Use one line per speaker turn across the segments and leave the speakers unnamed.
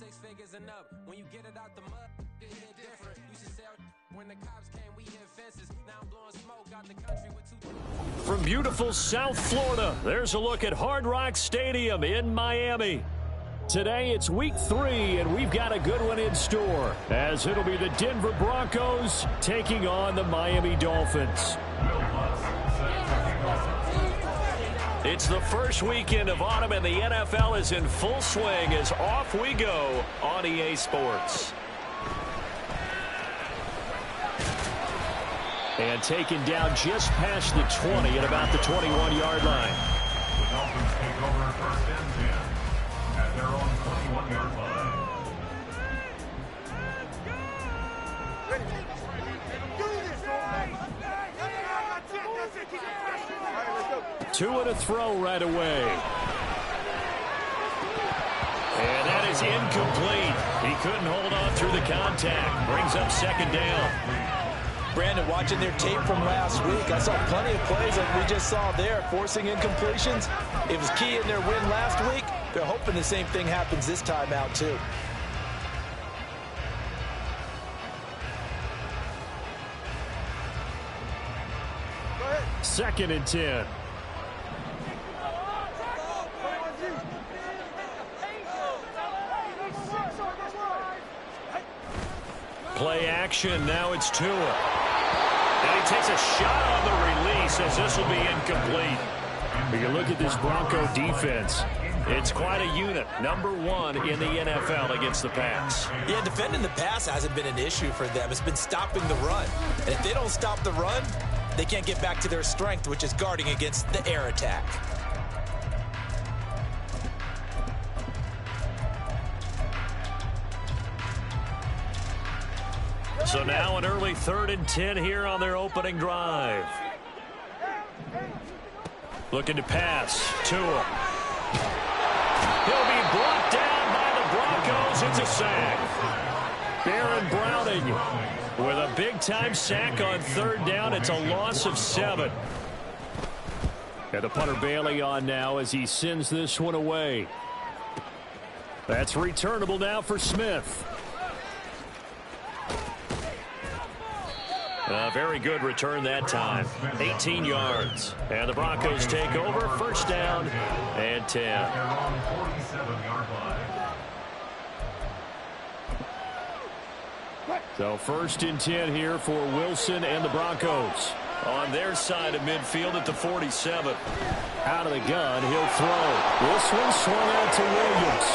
6 figures and up. When you get it out the mud, it hit different. You should say when the cops came, we hit fences. Now I'm blowing smoke out the country with 2.
From beautiful South Florida, there's a look at Hard Rock Stadium in Miami. Today it's week 3, and we've got a good one in store, as it'll be the Denver Broncos taking on the Miami Dolphins. It's the first weekend of autumn, and the NFL is in full swing as off we go on EA Sports. And taken down just past the 20 at about the 21-yard line.
The Dolphins take over first and 10 at their own 21-yard line.
2 and a throw right away. And that is incomplete. He couldn't hold on through the contact. Brings up second down.
Brandon, watching their tape from last week, I saw plenty of plays like we just saw there, forcing incompletions. It was key in their win last week. They're hoping the same thing happens this time out, too.
Second and 10. Play action. Now it's Tua. And he takes a shot on the release as this will be incomplete. When you look at this Bronco defense, it's quite a unit. Number 1 in the NFL against the pass.
Yeah, defending the pass hasn't been an issue for them. It's been stopping the run. And if they don't stop the run, they can't get back to their strength, which is guarding against the air attack.
So now an early 3rd and 10 here on their opening drive. Looking to pass. Tua. He'll be brought down by the Broncos. It's a sack. Baron Browning with a big-time sack on 3rd down. It's a loss of 7. And the punter Bailey on now as he sends this one away. That's returnable now for Smith. A very good return that time. 18 yards. And the Broncos take over. First down and 10. So first and 10 here for Wilson and the Broncos. On their side of midfield at the 47. Out of the gun, he'll throw. This one swung out to Williams.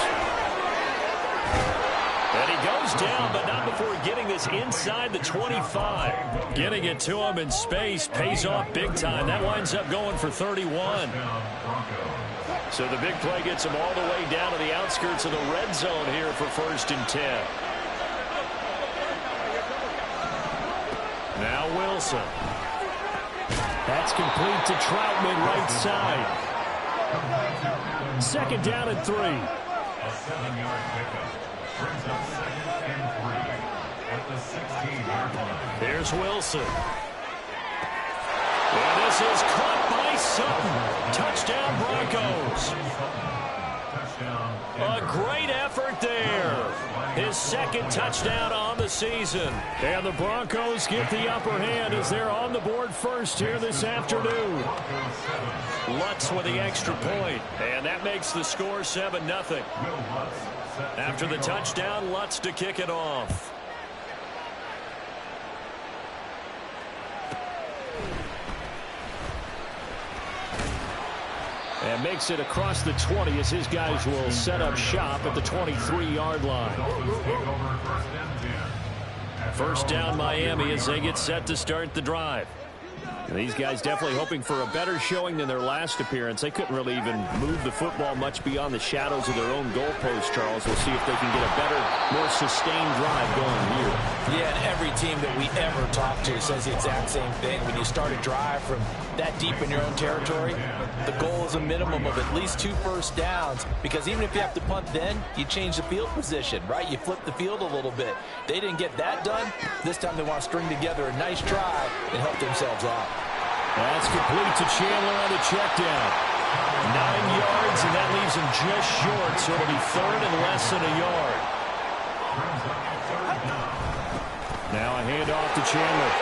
And he goes down, but not before getting this inside the 25. Getting it to him in space pays off big time. That winds up going for 31. So the big play gets him all the way down to the outskirts of the red zone here for first and 10. Now Wilson. That's complete to Troutman right side. Second down and 3.
A 7-yard pickup. Brings up 2nd and 3 at the 16-yard line.
Here's Wilson. And this is caught by Sutton. Touchdown Broncos. A great effort there. His 2nd touchdown on the season. And the Broncos get the upper hand as they're on the board first here this afternoon. Lutz with the extra point. And that makes the score 7-0. After the touchdown, Lutz to kick it off. And makes it across the 20 as his guys will set up shop at the 23-yard line. First down Miami as they get set to start the drive. And these guys definitely hoping for a better showing than their last appearance. They couldn't really even move the football much beyond the shadows of their own goalpost, Charles. We'll see if they can get a better, more sustained drive going here.
Yeah, and every team that we ever talk to says the exact same thing. When you start a drive from that deep in your own territory, the goal is a minimum of at least 2 first downs, because even if you have to punt then, you change the field position, right? You flip the field a little bit. They didn't get that done. This time they want to string together a nice drive and help themselves out.
That's complete to Chandler on the check down. 9 yards, and that leaves him just short, so it'll be 3rd and less than a yard.
brings up third down.
Now a handoff to Chandler.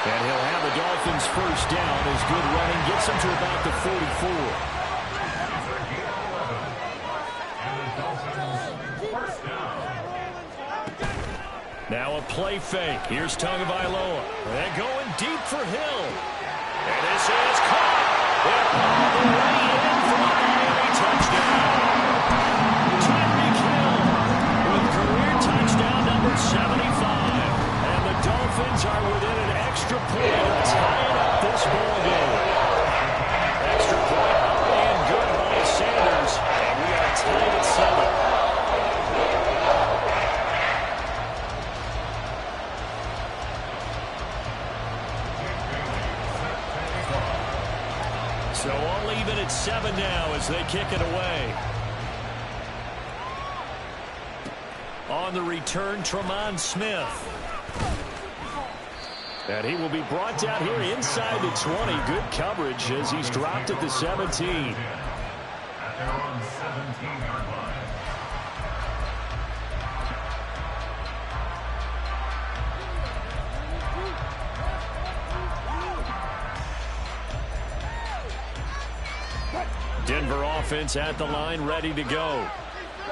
And he'll have the Dolphins first down as good running gets them to about the 44.
It's a gain of 11. And the Dolphins first down.
Now a play fake. Here's Tagovailoa. And going deep for Hill. And this is caught. And all the way in for a Miami touchdown. Tyreek Hill with career touchdown number 75. And the Dolphins are within an extra point of tying up this ball game. Extra point up and good by Sanders. And we are tied at 7. So all even at 7 now as they kick it away. On the return, Tremont Smith. And he will be brought down here inside the 20. Good coverage as he's dropped at the 17.
At their own 17-yard line.
Denver offense at the line, ready to go.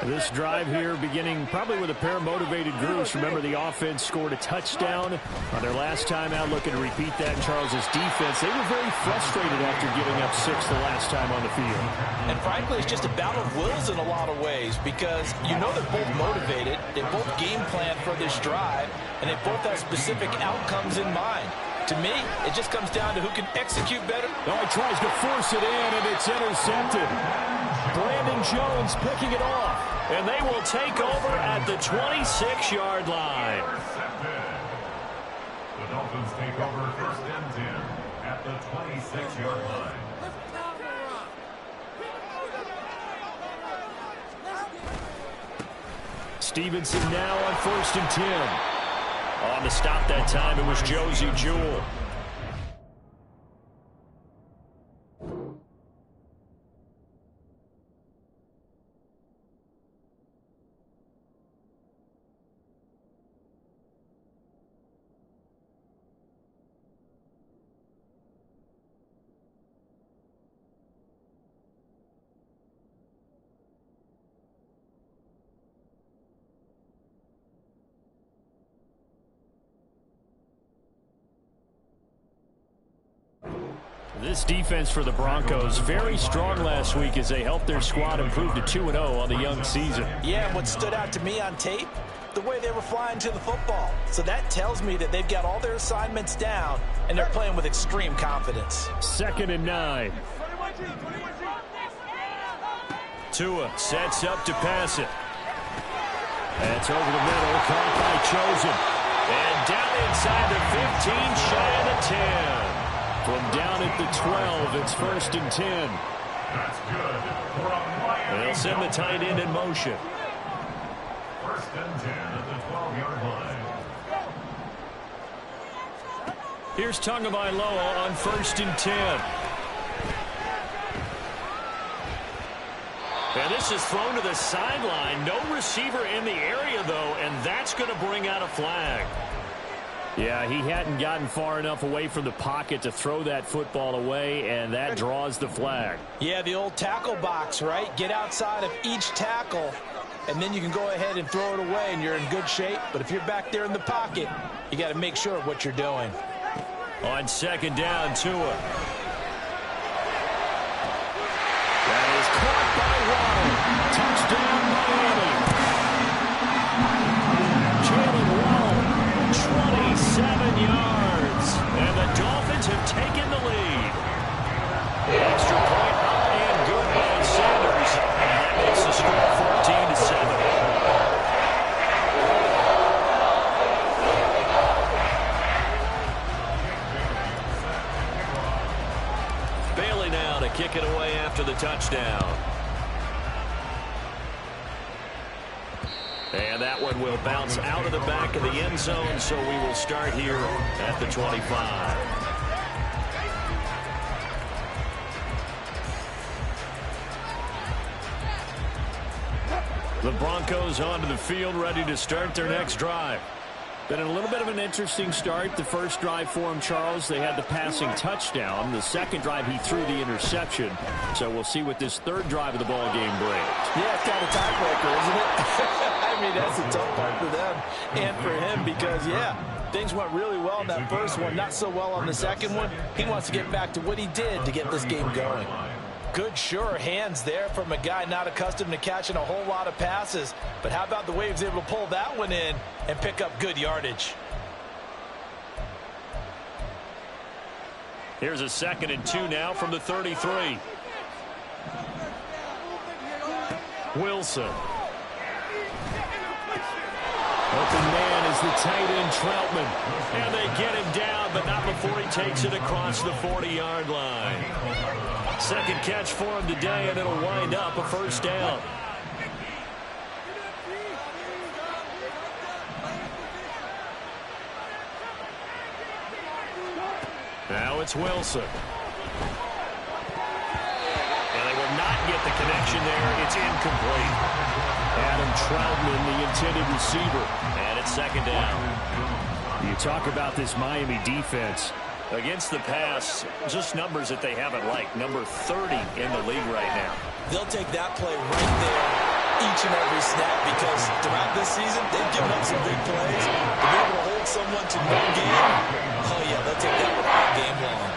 This drive here beginning probably with a pair of motivated groups. Remember, the offense scored a touchdown on their last time out. Looking to repeat that in Charles's defense. They were very frustrated after giving up 6 the last time on the field.
And frankly, it's just a battle of wills in a lot of ways because you know they're both motivated. They both game plan for this drive, and they both have specific outcomes in mind. To me, it just comes down to who can execute better.
Oh, he tries to force it in, and it's intercepted. Brandon Jones picking it off, and they will take over at the 26-yard line.
The Dolphins take over first and 10 at the 26-yard line.
Stevenson now on first and 10. On the stop that time, it was Josie Jewell. This defense for the Broncos, very strong last week as they helped their squad improve to 2-0 on the young season.
Yeah, and what stood out to me on tape, the way they were flying to the football. So that tells me that they've got all their assignments down, and they're playing with extreme confidence.
2nd and 9. Tua sets up to pass it. That's over the middle, caught by Chosen. And down inside the 15, shy of the 10. From down at the 12, it's first and 10.
That's good for a Miami.
They'll send the tight end in motion.
First and 10 at the 12-yard line.
Here's Tagovailoa on first and 10. And this is thrown to the sideline. No receiver in the area, though, and that's going to bring out a flag. Yeah, he hadn't gotten far enough away from the pocket to throw that football away, and that draws the flag.
Yeah, the old tackle box, right? Get outside of each tackle, and then you can go ahead and throw it away, and you're in good shape. But if you're back there in the pocket, you got to make sure of what you're doing.
On second down, Tua. That is caught by Waddle. Touchdown, Miami. Jalen Waddle, 27 yards. And the Dolphins have taken the lead. Extra point up and good by Sanders. And that makes the score 14-7. Bailey now to kick it away after the touchdown. And that one will bounce out of the back of the end zone, so we will start here at the 25. The Broncos onto the field, ready to start their next drive. Been a little bit of an interesting start. The first drive for him, Charles, they had the passing touchdown. The second drive, he threw the interception. So we'll see what this third drive of the ball game brings.
Yeah, it's kind of a tiebreaker, isn't it? I mean, that's a tough part for them and for him because, yeah, things went really well in that first one, not so well on the second one. He wants to get back to what he did to get this game going. Good, sure hands there from a guy not accustomed to catching a whole lot of passes. But how about the way he was able to pull that one in and pick up good yardage?
Here's a 2nd and 2 now from the 33. Wilson. Open man is the tight end, Troutman. And they get him down, but not before he takes it across the 40-yard line. Second catch for him today, and it'll wind up a first down. Now it's Wilson. And they will not get the connection there. It's incomplete. Adam Troutman, the intended receiver. And it's second down. You talk about this Miami defense. Against the pass, just numbers that they haven't liked. Number 30 in the league right now.
They'll take that play right there each and every snap because throughout this season, they've given up some big plays. To be able to hold someone to no game, oh yeah, they'll take that one all game long.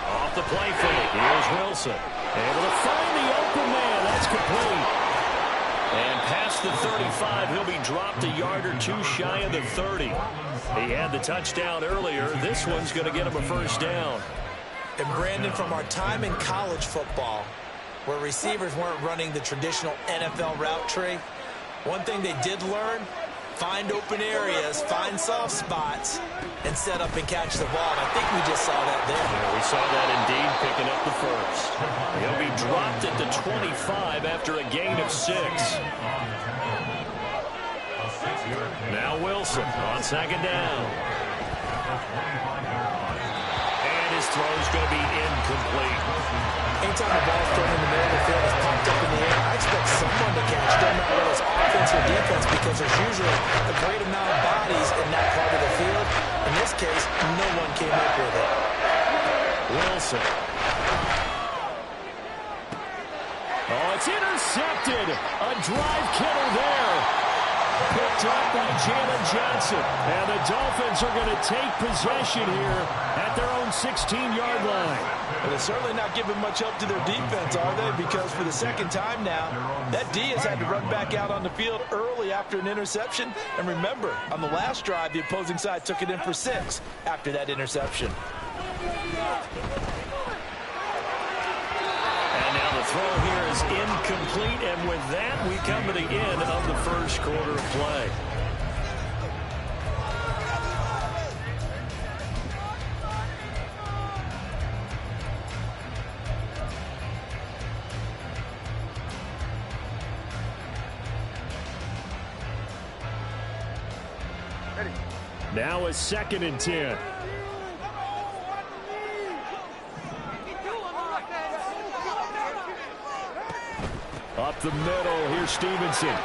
Off the play fake, here's Wilson. Able to find the open man. That's complete. And past the 35, he'll be dropped a yard or two shy of the 30. He had the touchdown earlier. This one's going to get him a first down.
And Brandon, from our time in college football, where receivers weren't running the traditional NFL route tree, one thing they did learn, find open areas, find soft spots, and set up and catch the ball. And I think we just saw that there.
Yeah, we saw that indeed, picking up the first. He'll be dropped at the 25 after a gain of 6. Now Wilson on second down. And his throw's going to be incomplete.
Anytime the ball's thrown in the middle of the field, it's popped up in the air, I expect someone to catch. Doesn't matter whether it's offense or defense because there's usually a great amount of bodies in that part of the field. In this case, no one came up with it.
Wilson. Oh, it's intercepted. A drive killer there. Picked up by Jalen Johnson. And the Dolphins are going to take possession here at their own 16-yard line.
Well, they're certainly not giving much help to their defense, are they? Because for the second time now, that D has had to run back out on the field early after an interception. And remember, on the last drive, the opposing side took it in for 6 after that interception.
And now the throw here is incomplete. And with that, we come to the end of the first quarter of play. Now a 2nd and 10. Up the middle, here's Stevenson.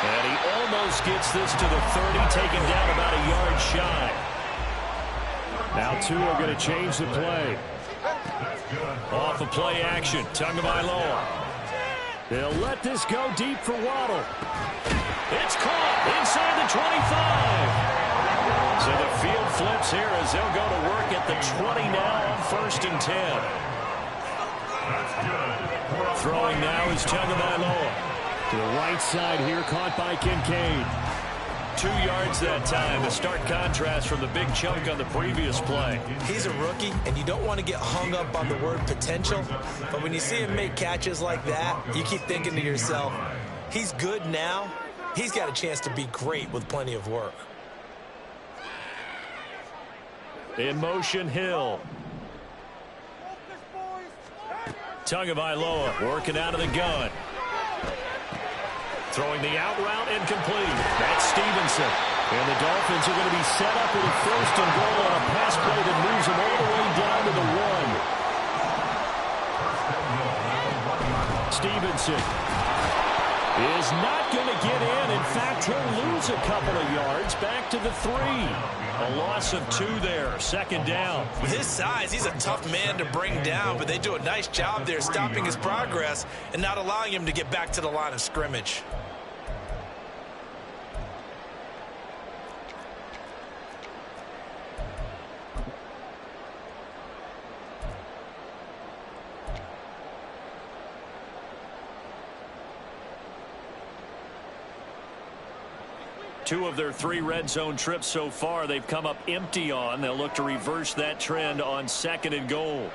And he almost gets this to the 30, taken down about a yard shy. Now two are going to change the play. Off of play action, Tagovailoa. They'll let this go deep for Waddle. It's caught inside the 25. So the field flips here as they'll go to work at the 20 now on 1st and 10. Throwing now is Tagovailoa. To the right side here, caught by Kincaid. 2 yards that time, a stark contrast from the big chunk on the previous play.
He's a rookie, and you don't want to get hung up on the word potential, but when you see him make catches like that, you keep thinking to yourself, he's good now. He's got a chance to be great with plenty of work.
In motion, Hill. Tagovailoa working out of the gun. Throwing the out route, incomplete. That's Stevenson. And the Dolphins are going to be set up with a 1st and goal on a pass play that moves them all the way down to the 1. Johnson is not going to get in. In fact, he'll lose a couple of yards back to the 3. A loss of 2 there, second down.
With his size, he's a tough man to bring down, but they do a nice job there stopping his progress and not allowing him to get back to the line of scrimmage.
Two of their 3 red zone trips so far they've come up empty on. They'll look to reverse that trend on 2nd and goal.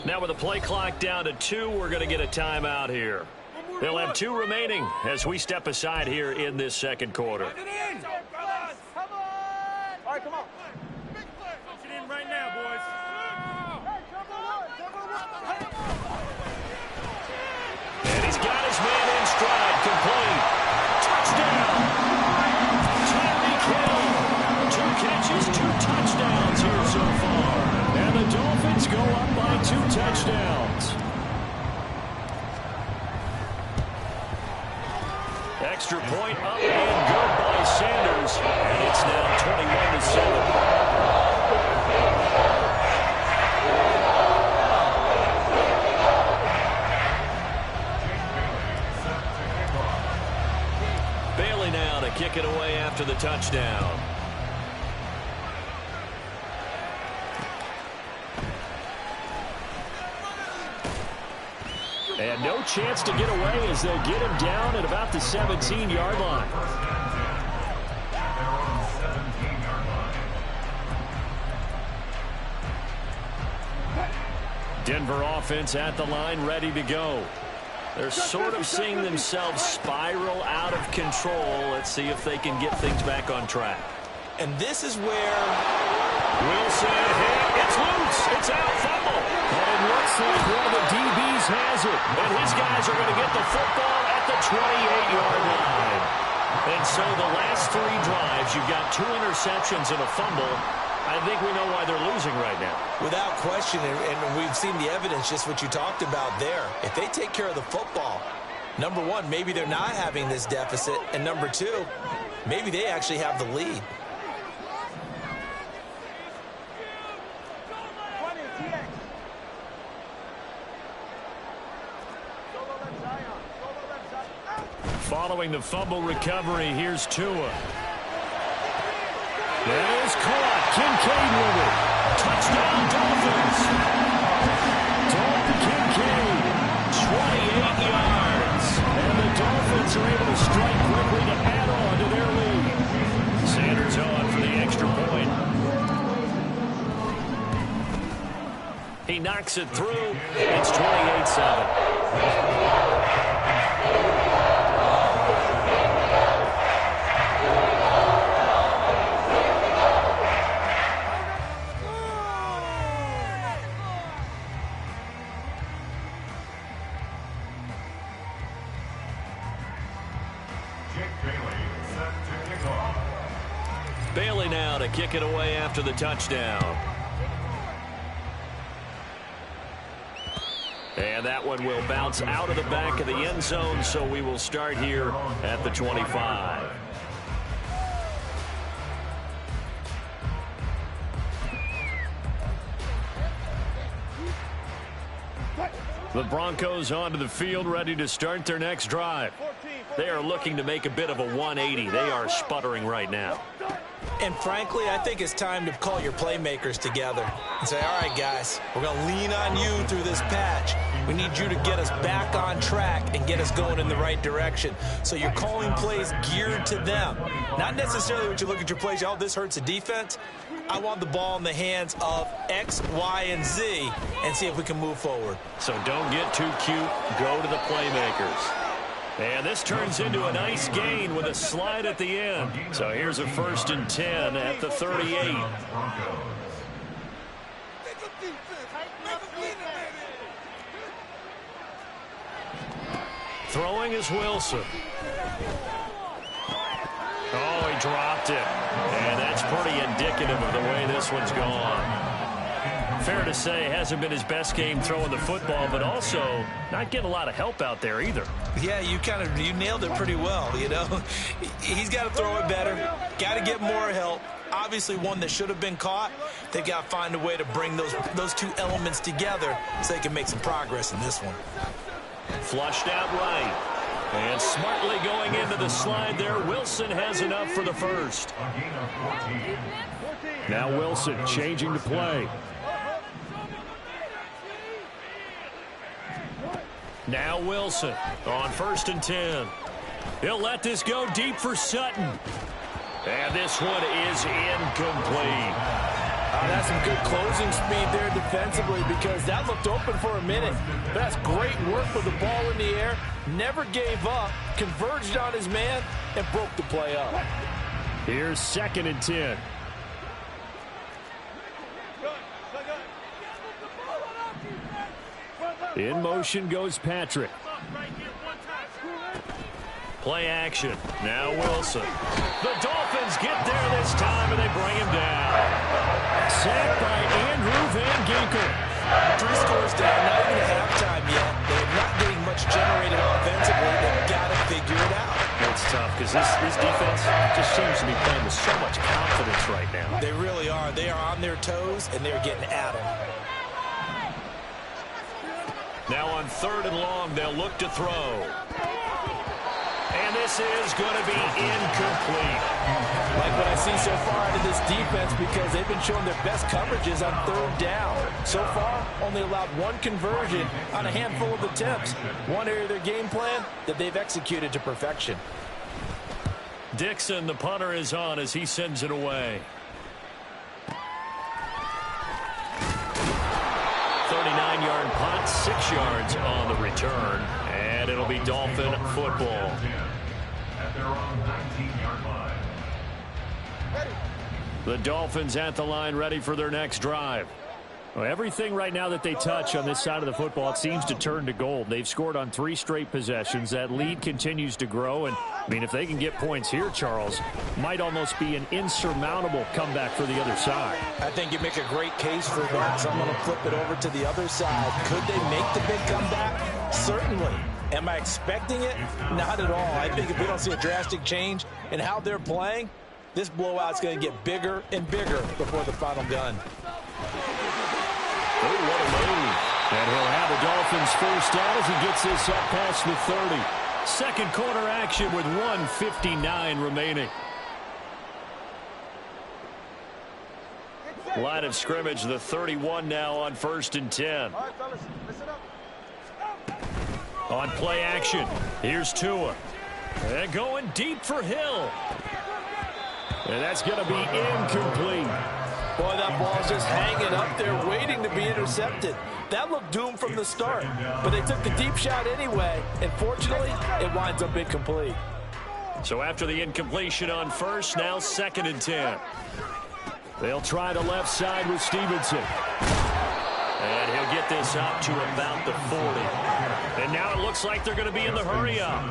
Now with the play clock down to 2, we're going to get a timeout here. They'll have 2 remaining as we step aside here in this second quarter.
All right, come on. Punch it in right now, boys.
And he's got his man in stride, complete. Touchdown. Tyreek Hill. 2 catches, 2 touchdowns here so far. And the Dolphins go up by 2 touchdowns. Extra point up and good by Sanders. And it's now 21-7. Kick it away after the touchdown. And no chance to get away as they'll get him down at about the 17-yard line. Denver offense at the line, ready to go. They're sort of seeing themselves spiral out of control. Let's see if they can get things back on track.
And this is where
Wilson hit. It's loose. It's out. Fumble. And it looks like one of the DBs has it. And his guys are going to get the football at the 28-yard line. And so the last 3 drives, you've got 2 interceptions and a fumble. I think we know why they're losing right now.
Without question, and we've seen the evidence, just what you talked about there. If they take care of the football, number 1, maybe they're not having this deficit, and number 2, maybe they actually have the lead.
Following the fumble recovery, here's Tua. That is caught. Kincaid with it. Touchdown, Dolphins. Dalton Kincaid, 28 yards. And the Dolphins are able to strike quickly to add on to their lead. Sanders on for the extra point. He knocks it through. It's 28-7. Bailey now to kick it away after the touchdown. And that one will bounce out of the back of the end zone, so we will start here at the 25. The Broncos onto the field, ready to start their next drive. They are looking to make a bit of a 180. They are sputtering right now.
And frankly, I think it's time to call your playmakers together and say, all right, guys, we're going to lean on you through this patch. We need you to get us back on track and get us going in the right direction. So you're calling plays geared to them. Not necessarily when you look at your plays, oh, this hurts the defense. I want the ball in the hands of X, Y, and Z and see if we can move forward.
So don't get too cute. Go to the playmakers. And this turns into a nice gain with a slide at the end. So here's a 1st and 10 at the 38. Throwing is Wilson. Oh, he dropped it. And that's pretty indicative of the way this one's gone. Fair to say, hasn't been his best game throwing the football, but also not getting a lot of help out there either.
Yeah, you nailed it pretty well, you know. He's got to throw it better, got to get more help. Obviously one that should have been caught. They've got to find a way to bring those two elements together so they can make some progress in this one.
Flushed out right. And smartly going into the slide there, Wilson has enough for the first. Now Wilson changing to play. Now Wilson on 1st and 10. He'll let this go deep for Sutton. And this one is incomplete.
That's some good closing speed there defensively because that looked open for a minute. But that's great work with the ball in the air. Never gave up, converged on his man, and broke the play up.
Here's 2nd and 10. In motion goes Patrick. Play action. Now Wilson. The Dolphins get there this time, and they bring him down. Sacked by Andrew Van Ginkel.
3 scores down, not even at halftime yet. They're not getting much generated offensively. They've got to figure it out.
It's tough because this defense just seems to be playing with so much confidence right now.
They really are. They are on their toes, and they're getting at them.
Now on 3rd and long, they'll look to throw. And this is going to be incomplete.
Like what I see so far out of this defense because they've been showing their best coverages on 3rd down. So far, only allowed 1 conversion on a handful of attempts. One area of their game plan that they've executed to perfection.
Dixon, the punter, is on as he sends it away. 39-yard punt, 6 yards on the return. And it'll be Dolphin football.
At their own 19-yard line.
The Dolphins at the line ready for their next drive. Well, everything right now that they touch on this side of the football, it seems to turn to gold. They've scored on 3 straight possessions. That lead continues to grow. And, I mean, if they can get points here, Charles, might almost be an insurmountable comeback for the other side.
I think you make a great case for that. So I'm going to flip it over to the other side. Could they make the big comeback? Certainly. Am I expecting it? Not at all. I think if we don't see a drastic change in how they're playing, this blowout's going to get bigger and bigger before the final gun.
Oh, what a move. And he'll have the Dolphins first down as he gets this up past the 30. Second quarter action with 1:59 remaining. Line of scrimmage, the 31 now on 1st and 10.
All right, fellas, listen up.
On play action, here's Tua. And going deep for Hill. And that's going to be incomplete.
Boy, that ball's just hanging up there waiting to be intercepted. That looked doomed from the start. But they took the deep shot anyway. And fortunately, it winds up incomplete.
So after the incompletion on 1st, now 2nd and 10. They'll try the left side with Stevenson. And he'll get this up to about the 40. And now it looks like they're going to be in the hurry up.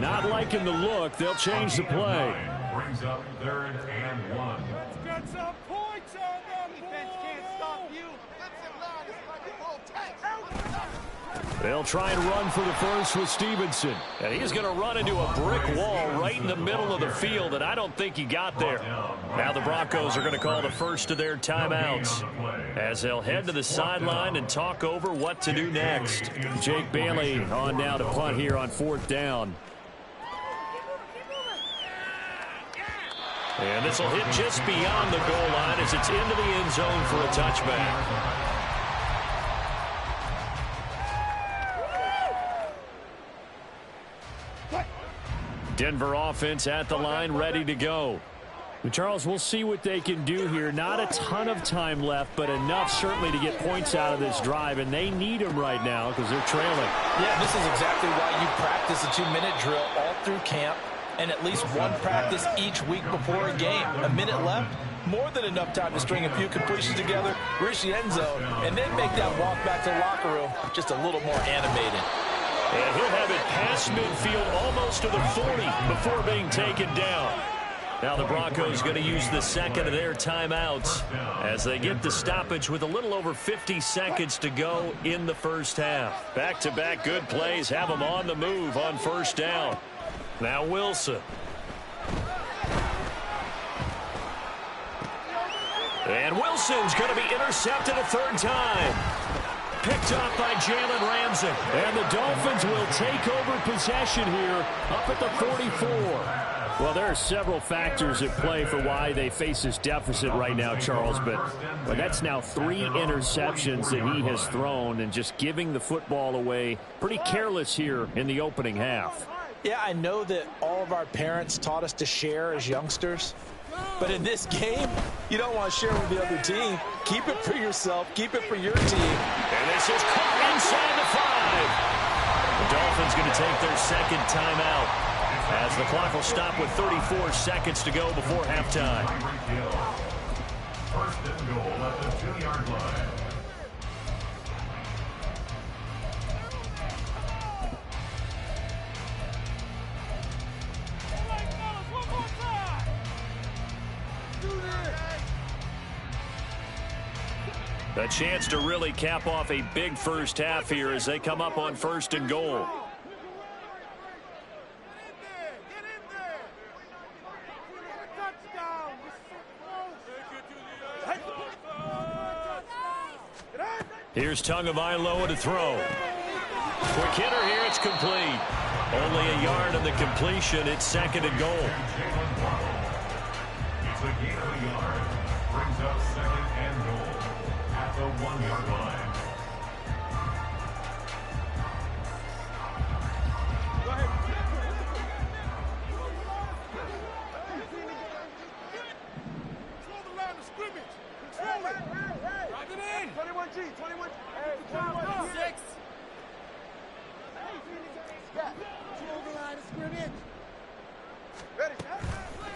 Not liking the look. They'll change the play.
Brings up 3rd and 1.
Get some points on them. Defense can't stop you.
They'll try and run for the first with Stevenson. And he's going to run into a brick wall right in the middle of the field, and I don't think he got there. Now the Broncos are going to call the first of their timeouts as they'll head to the sideline and talk over what to do next. Jake Bailey on now to punt here on 4th down. And this will hit just beyond the goal line as it's into the end zone for a touchback. Denver offense at the line, ready to go. Charles, we'll see what they can do here. Not a ton of time left, but enough certainly to get points out of this drive, and they need them right now because they're trailing.
Yeah, this is exactly why you practice a 2-minute drill all through camp and at least one practice each week before a game. A minute left, more than enough time to string a few completions together, reach the end zone, and then make that walk back to the locker room just a little more animated.
And he'll have it past midfield almost to the 40 before being taken down. Now the Broncos going to use the second of their timeouts as they get the stoppage with a little over 50 seconds to go in the first half. Back-to-back good plays have them on the move on first down. Now Wilson. And Wilson's going to be intercepted a third time. Picked off by Jalen Ramsey.
And the Dolphins will take over possession here up at the 44. Well, there are several factors at play for why they face this deficit right now, Charles, but that's now 3 interceptions that he has thrown and just giving the football away. Pretty careless here in the opening half.
Yeah, I know that all of our parents taught us to share as youngsters, but in this game, you don't want to share with the other team. Keep it for yourself. Keep it for your team.
And this is caught inside the 5. The Dolphins going to take their second timeout as the clock will stop with 34 seconds to go before halftime.
First and goal at the 2-yard line.
A chance to really cap off a big first half here as they come up on first and goal. Here's Tagovailoa to throw. Quick hitter here, it's complete. Only a yard on the completion. It's second and goal.
It's a gain of a yard. Brings up second and goal at the 1-yard line.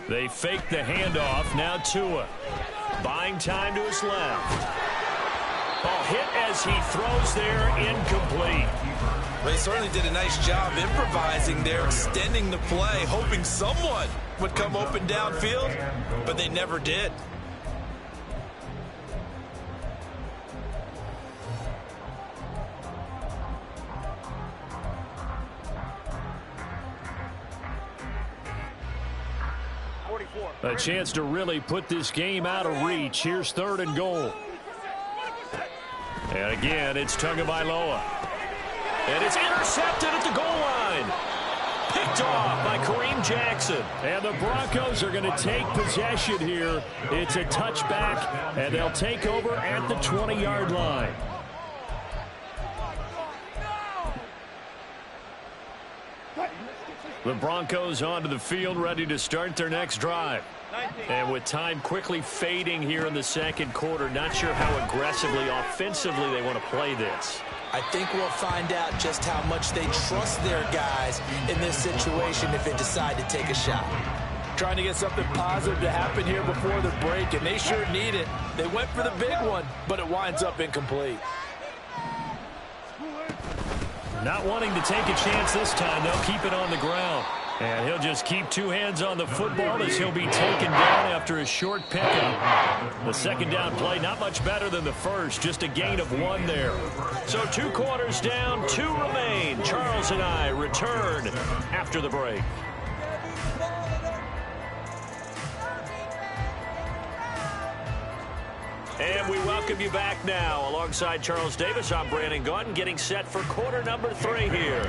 They fake the handoff. Now Tua. Buying time to his left. Ball hit as he throws there. Incomplete.
They certainly did a nice job improvising there, extending the play, hoping someone would come open downfield, but they never did.
A chance to really put this game out of reach. Here's third and goal. And again, it's Tagovailoa. And it's intercepted at the goal line. Picked off by Kareem Jackson.
And the Broncos are going to take possession here. It's a touchback, and they'll take over at the 20-yard line.
The Broncos onto the field, ready to start their next drive. And with time quickly fading here in the second quarter, not sure how aggressively, offensively they want to play this.
I think we'll find out just how much they trust their guys in this situation if they decide to take a shot. Trying to get something positive to happen here before the break, and they sure need it. They went for the big one, but it winds up incomplete.
Not wanting to take a chance this time, they'll keep it on the ground. And he'll just keep 2 hands on the football as he'll be taken down after a short pickup. The second down play, not much better than the first, just a gain of 1 there. So 2 quarters down, 2 remain. Charles and I return after the break. And we welcome you back now. Alongside Charles Davis, I'm Brandon Gaudin, getting set for quarter number 3 here.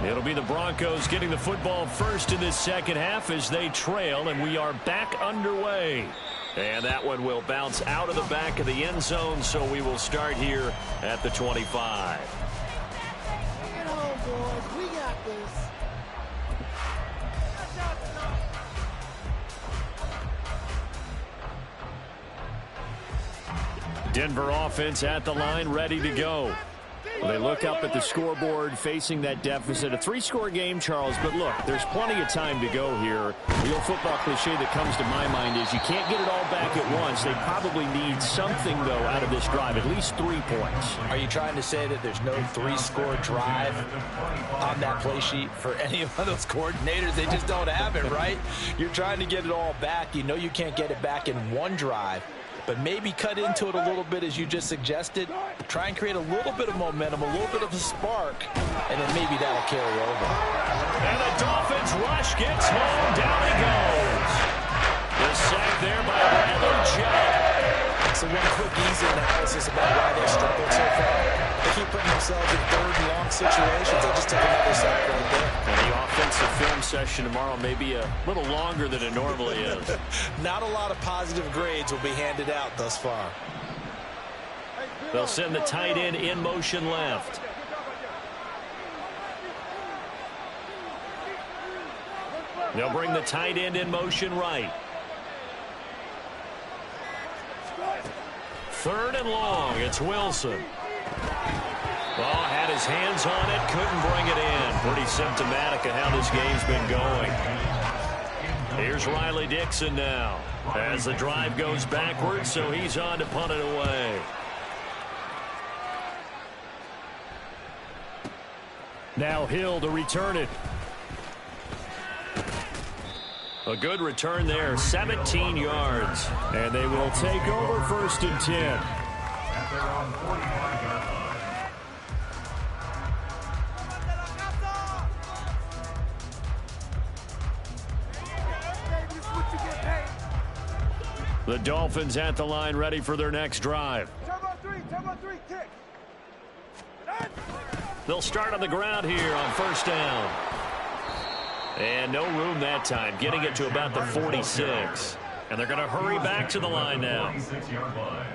It'll be the Broncos getting the football first in this second half as they trail, and we are back underway. And that one will bounce out of the back of the end zone, so we will start here at the 25.
Bring it home, boys. We got this.
Denver offense at the line, ready to go.
Well, they look up at the scoreboard facing that deficit. A 3-score game, Charles, but look, there's plenty of time to go here. The old football cliche that comes to my mind is you can't get it all back at once. They probably need something, though, out of this drive, at least 3 points.
Are you trying to say that there's no 3-score drive on that play sheet for any of those coordinators? They just don't have it, right? You're trying to get it all back. You know you can't get it back in one drive. But maybe cut into it a little bit, as you just suggested. Try and create a little bit of momentum, a little bit of a spark, and then maybe that'll carry over.
And the Dolphins rush gets home. Down he goes. The sack there by Bradley Chubb.
So one quick, easy analysis about why they struggled so far. They keep putting themselves in 3rd and long situations. They just took another sack right there.
And the offensive film session tomorrow may be a little longer than it normally is.
Not a lot of positive grades will be handed out thus far.
They'll send the tight end in motion left. They'll bring the tight end in motion right. 3rd and long. It's Wilson. Well, had his hands on it, couldn't bring it in. Pretty symptomatic of how this game's been going. Here's Riley Dixon now as the drive goes backwards, so he's on to punt it away. Now Hill to return it. A good return there, 17 yards. And they will take over 1st and 10.
At their own 45-yard line.
The Dolphins at the line, ready for their next drive.
Turbo 3, kick.
They'll start on the ground here on 1st down. And no room that time, getting it to about the 46. And they're going to hurry back to the line now.
46-yard line.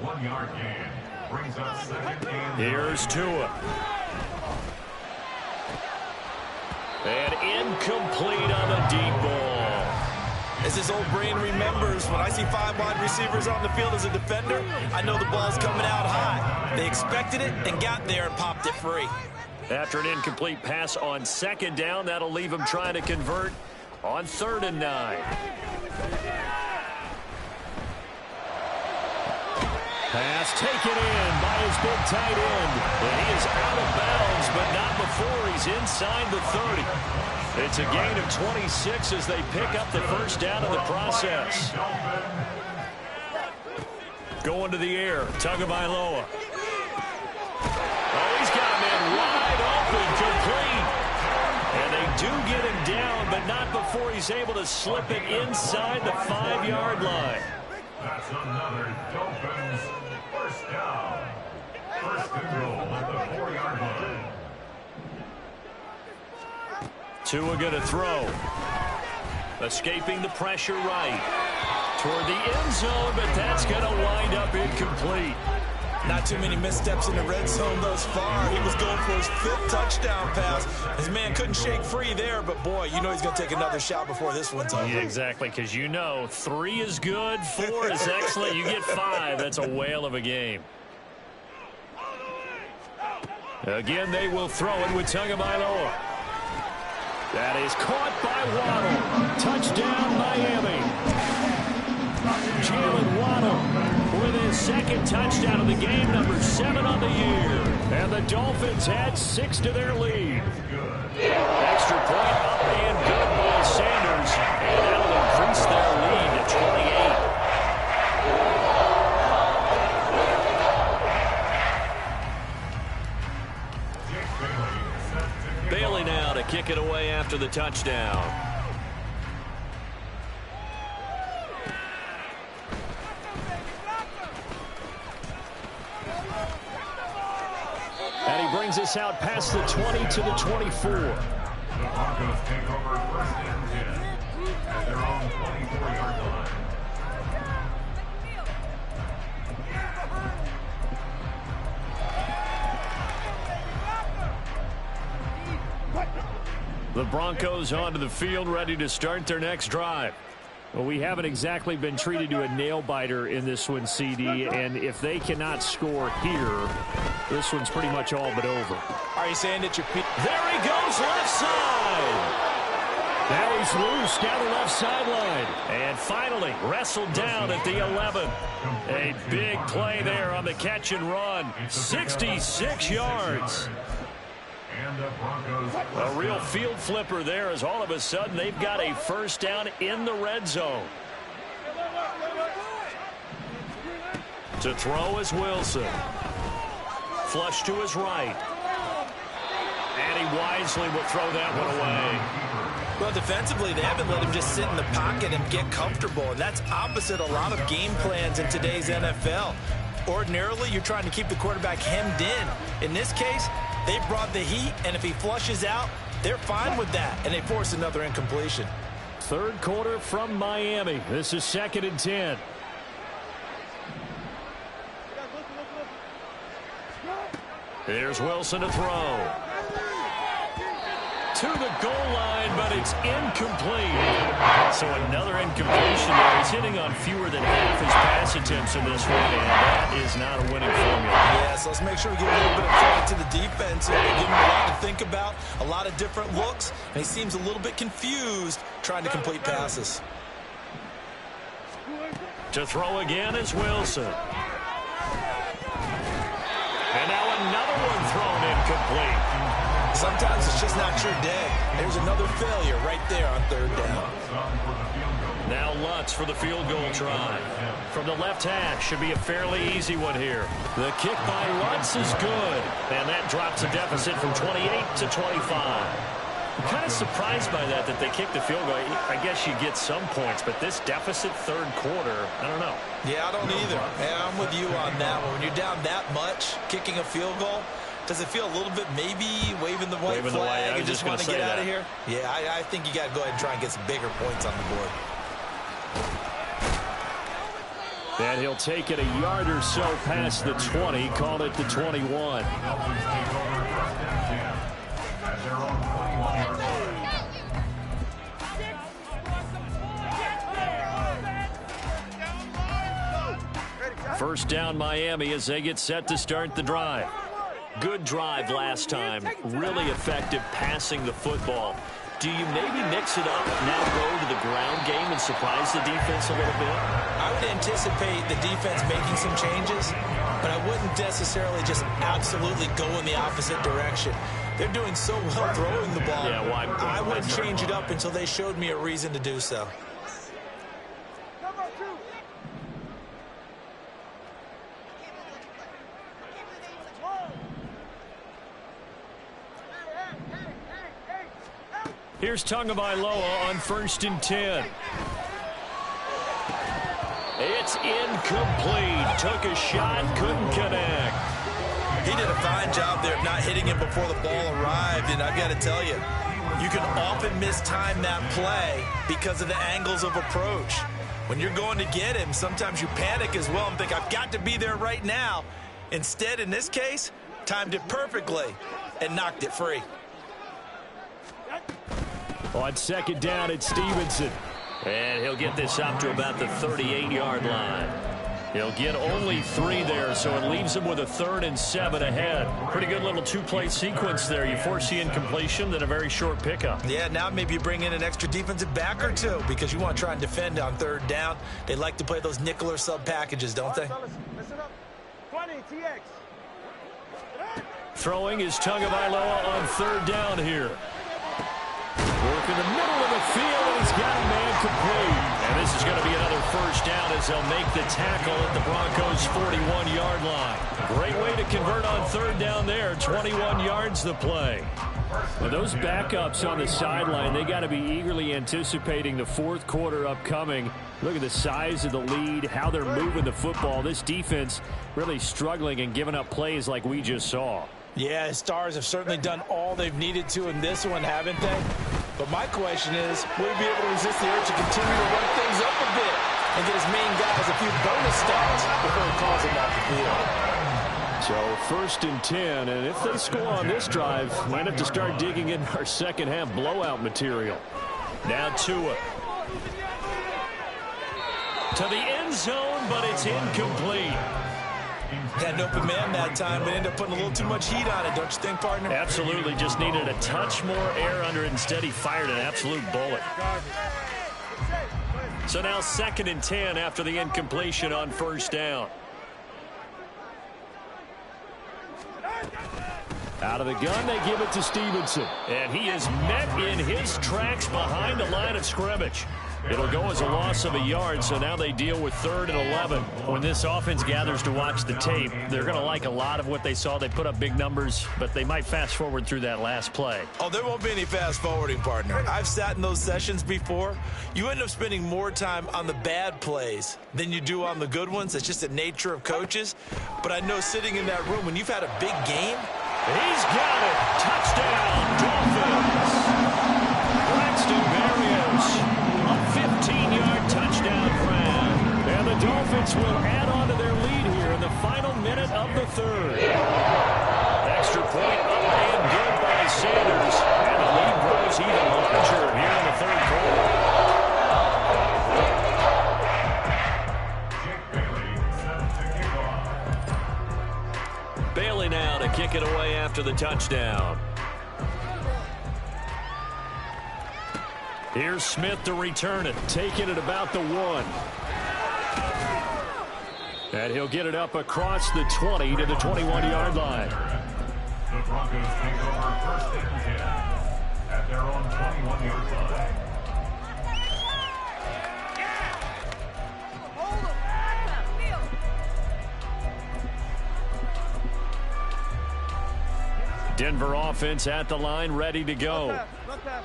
1-yard gain. Brings up 2nd and...
Here's Tua. And incomplete on the deep ball.
As his old brain remembers, when I see 5 wide receivers on the field as a defender, I know the ball's coming out high. They expected it and got there and popped it free.
After an incomplete pass on 2nd down, that'll leave him trying to convert on 3rd and 9. Pass taken in by his big tight end. And he is out of bounds, but not before he's inside the 30. It's a gain of 26 as they pick up the 1st down in the process. Going to the air, Tagovailoa. Oh, he's got a man wide open, complete. And they do get him down, but not before he's able to slip it inside the 5-yard line.
That's another Dolphins 1st down. 1st and goal at the 4-yard line.
Tua going to throw. Escaping the pressure right. Toward the end zone, but that's going to wind up incomplete.
Not too many missteps in the red zone thus far. He was going for his 5th touchdown pass. His man couldn't shake free there, but boy, you know he's going to take another shot before this one's over.
Yeah, exactly, because you know 3 is good, 4 is excellent. You get 5, that's a whale of a game. Again, they will throw it with Tagovailoa. That is caught by Waddle. Touchdown, Miami. Jalen Waddle with his 2nd touchdown of the game, number 7 on the year. And the Dolphins add 6 to their lead. Extra point up and good by Sanders. And that'll increase their lead to 28. Bailey now to kick it away after the touchdown. And he brings us out past the 20 to the 24.
The Broncos take over 1st and 10 at their own 24-yard line.
The Broncos onto the field, ready to start their next drive. Well, we haven't exactly been treated to a nail-biter in this one, CD, and if they cannot score here, this one's pretty much all but over.
Are you saying that you're...
There he goes, left side! Now he's loose down the left sideline. And finally, wrestled down at the 11. A big play there on the catch and run. 66 yards. A real field flipper there as all of a sudden they've got a first down in the red zone. To throw is Wilson. Flush to his right. And he wisely will throw that one away.
Well, defensively, they haven't let him just sit in the pocket and get comfortable, and that's opposite a lot of game plans in today's NFL. Ordinarily, you're trying to keep the quarterback hemmed in. In this case, they brought the heat, and if he flushes out, they're fine with that, and they force another incompletion.
Third quarter from Miami. This is 2nd and 10. Here's Wilson to throw. To the goal line, but it's incomplete. So another incompletion there. He's hitting on fewer than half his pass attempts in this one, and that is not a winning formula.
Yeah, so let's make sure we give a little bit of credit to the defense here. They give him a lot to think about, a lot of different looks, and he seems a little bit confused trying to complete passes.
To throw again is Wilson. And now another one thrown incomplete.
Sometimes it's just not your day. There's another failure right there on third down.
Now Lutz for the field goal try. From the left hash, should be a fairly easy one here. The kick by Lutz is good. And that drops a deficit from 28 to 25. I'm kind of surprised by that they kicked the field goal. I guess you get some points, but this deficit third quarter, I don't know.
Yeah, I don't either. And I'm with you on that one. When you're down that much, kicking a field goal, does it feel a little bit maybe waving the white flag and just want to get out of here? Yeah, I think you got to go ahead and try and get some bigger points on the board.
And he'll take it a yard or so past the 20, call it the 21. First down Miami as they get set to start the drive. Good drive last time. Really effective passing the football. Do you maybe mix it up, now go to the ground game and surprise the defense a little bit?
I would anticipate the defense making some changes, but I wouldn't necessarily just absolutely go in the opposite direction. They're doing so well throwing the ball.
Yeah, why?
I wouldn't change it up until they showed me a reason to do so.
Here's Tagovailoa on 1st and 10. It's incomplete. Took a shot, couldn't connect.
He did a fine job there of not hitting him before the ball arrived, and I've got to tell you, you can often mistime that play because of the angles of approach. When you're going to get him, sometimes you panic as well and think, I've got to be there right now. Instead, in this case, timed it perfectly and knocked it free.
On 2nd down, it's Stevenson. And he'll get this up to about the 38-yard line. He'll get only 3 there, so it leaves him with a 3rd and 7 ahead. Pretty good little 2-play sequence there. You force the incompletion, then a very short pickup.
Yeah, now maybe you bring in an extra defensive back or two because you want to try and defend on 3rd down. They like to play those nickel or sub packages, don't they?
Listen up. 20, TX.
Throwing is Tagovailoa on 3rd down here. Work in the middle of the field, and he's got a man complete. And this is going to be another first down as they'll make the tackle at the Broncos' 41-yard line. Great way to convert on 3rd down there. 21 yards the play. Well, those backups on the sideline, they got to be eagerly anticipating the 4th quarter upcoming. Look at the size of the lead, how they're moving the football. This defense really struggling and giving up plays like we just saw.
Yeah, the Stars have certainly done all they've needed to in this one, haven't they? But my question is, will he be able to resist the urge to continue to run things up a bit and get his main guys a few bonus stops before he calls them off the field?
So 1st and 10, and if they score on this drive, might have to start digging in our second half blowout material. Now Tua. To the end zone, but it's incomplete.
Had an open man that time, but ended up putting a little too much heat on it, don't you think, partner?
Absolutely. Just needed a touch more air under it. Instead, he fired an absolute bullet. So now 2nd and 10 after the incompletion on 1st down. Out of the gun, they give it to Stevenson. And he is met in his tracks behind the line of scrimmage. It'll go as a loss of a yard, so now they deal with 3rd and 11. When this offense gathers to watch the tape, they're going to like a lot of what they saw. They put up big numbers, but they might fast forward through that last play.
Oh, there won't be any fast forwarding, partner. I've sat in those sessions before. You end up spending more time on the bad plays than you do on the good ones. It's just the nature of coaches. But I know sitting in that room, when you've had a big game,
he's got it. Touchdown, Dolphins. Braxton Berrios. A 15-yard touchdown grab. And the Dolphins will add on to their lead here in the final minute of the 3rd. Extra point up and good by Sanders. And the lead grows even larger here in the 3rd quarter. Bailey now to kick it away after the touchdown. Here's Smith to return it, taking it about the 1. And he'll get it up across the 20 to the 21-yard line.
The Broncos take over 1st and 10 at their own 21-yard line.
Denver offense at the line, ready to go.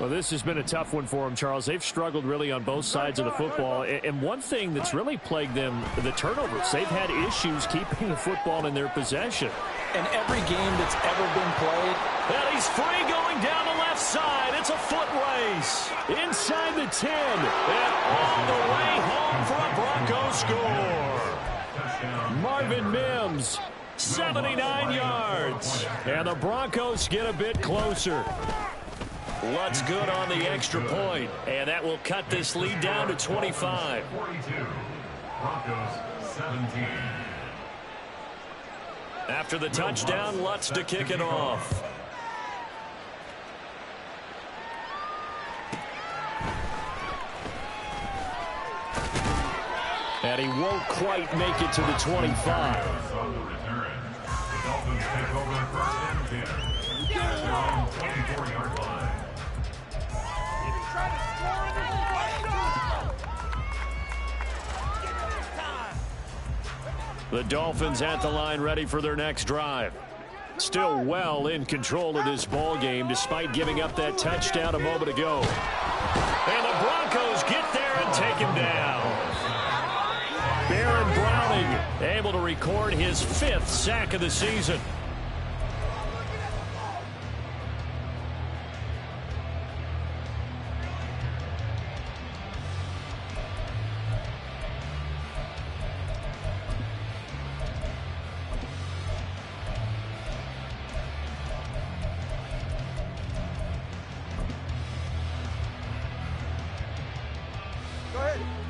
Well, this has been a tough one for them, Charles. They've struggled really on both sides of the football. And one thing that's really plagued them, the turnovers. They've had issues keeping the football in their possession.
in every game that's ever been played.
And he's free going down the left side. It's a foot race. Inside the 10. And all the way home for a Broncos score. Marvin Mims, 79 yards. And the Broncos get a bit closer. Lutz good on the extra point. And that will cut this lead down to 25.
42. Broncos 17.
After the touchdown, Lutz to kick it off. And he won't quite make it to the 25.
On the return, the Dolphins take over first and 10 at their own 24-yard line.
The Dolphins at the line ready for their next drive. Still well in control of this ball game despite giving up that touchdown a moment ago. And the Broncos get there and take him down. Baron Browning able to record his 5th sack of the season.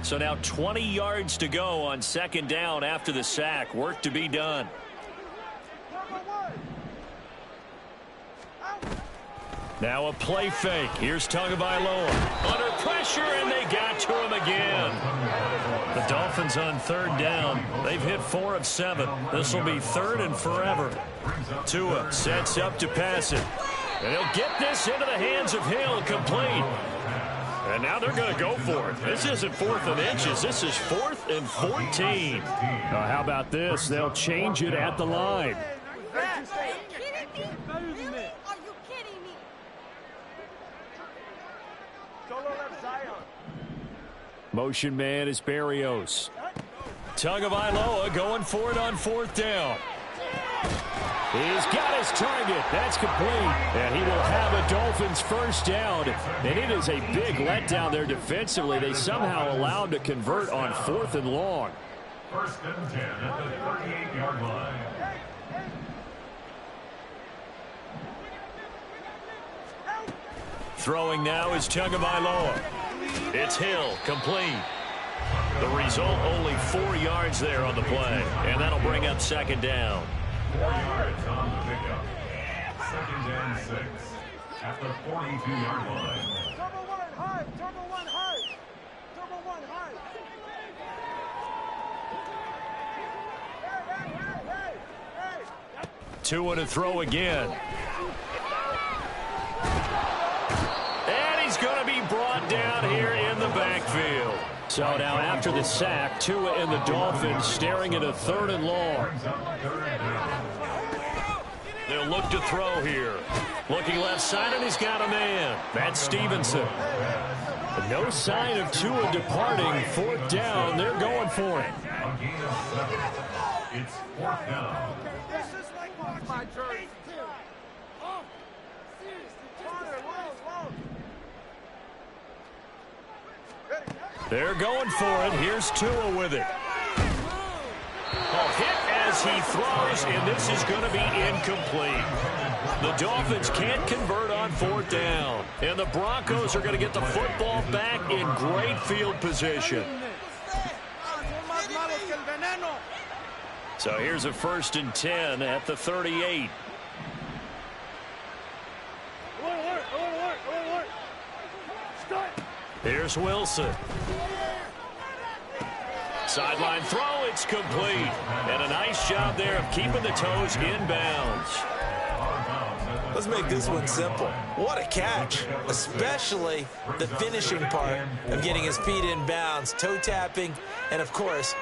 So now 20 yards to go on 2nd down after the sack. Work to be done. Now a play fake. Here's Tagovailoa. Under pressure, and they got to him again. The Dolphins on 3rd down. They've hit 4 of 7. This will be 3rd and forever. Tua sets up to pass it. And he'll get this into the hands of Hill, complete. And now they're going to go for it. This isn't 4th and inches. This is 4th and 14. How about this? They'll change it at the line.
Are you kidding me? Really? Are you kidding me?
Motion man is Berrios. Tagovailoa going for it on 4th down. He's got his target. That's complete. And he will have a Dolphins 1st down. And it is a big letdown there defensively. They somehow allowed to convert on 4th and long.
1st and 10 at the 38-yard line.
Throwing now is Tagovailoa. It's Hill, complete.
The result, only 4 yards there on the play, and that'll bring up second down.
4 yards on the pickup. Second and 6 at the 42-yard line.
Turbo one, high. Turbo one, high. Turbo one, high.
Tua to throw again. And he's going to be brought down here in the backfield. So now after the sack, Tua and the Dolphins staring at a 3rd and long. They'll look to throw here. Looking left side, and he's got a man. That's Stevenson. No sign of Tua departing. 4th down. They're going for it.
It's 4th down.
My jersey.
They're going for it. Here's Tua with it. Hit as he throws, and this is going to be incomplete. The Dolphins can't convert on 4th down, and the Broncos are going to get the football back in great field position. So here's a 1st and 10 at the 38. Here's Wilson. Sideline throw, it's complete. And a nice job there of keeping the toes inbounds.
Let's make this one simple. What a catch, especially the finishing part of getting his feet in bounds, toe tapping, and of course,